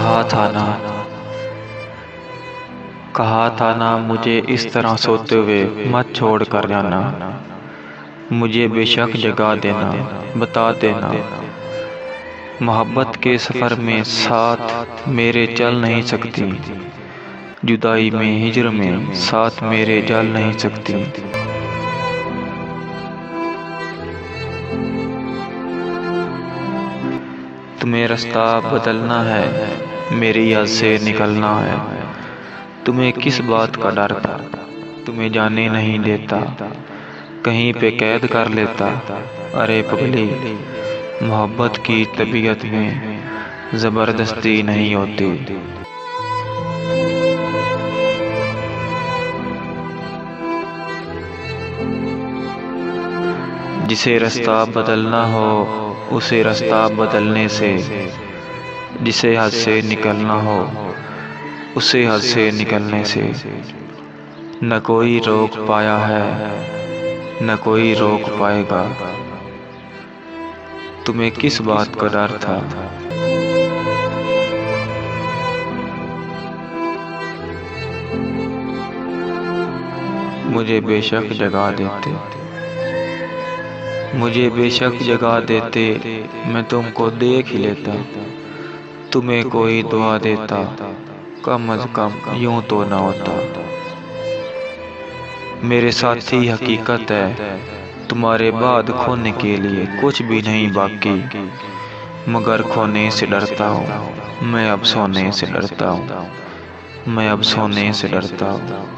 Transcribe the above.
कहा था ना, कहा था ना मुझे इस तरह सोते हुए मत छोड़ कर जाना। मुझे बेशक जगा देना, बता देना। मोहब्बत के सफ़र में साथ मेरे चल नहीं सकती, जुदाई में हिजर में साथ मेरे जल नहीं सकती। तुम्हें रास्ता बदलना है, मेरी याद से निकलना है। तुम्हें किस बात का डर था, तुम्हें जाने नहीं देता, कहीं पे कैद कर लेता। अरे पगली, मोहब्बत की तबीयत में ज़बरदस्ती नहीं होती। जिसे रास्ता बदलना हो उसे रास्ता बदलने से, जिसे हद से निकलना हो उसे हद से निकलने से। न कोई रोक पाया है, न कोई रोक पाएगा। तुम्हें किस बात का डर था? मुझे बेशक जगा देते, मुझे बेशक जगा देते, मैं तुमको देख ही लेता। तुम्हें कोई दुआ देता, कम अज कम यूं तो ना होता। मेरे साथी हकीकत है, तुम्हारे बाद खोने के लिए कुछ भी नहीं बाकी। मगर खोने से डरता हूँ, मैं अब सोने से डरता हूँ, मैं अब सोने से डरता हूँ।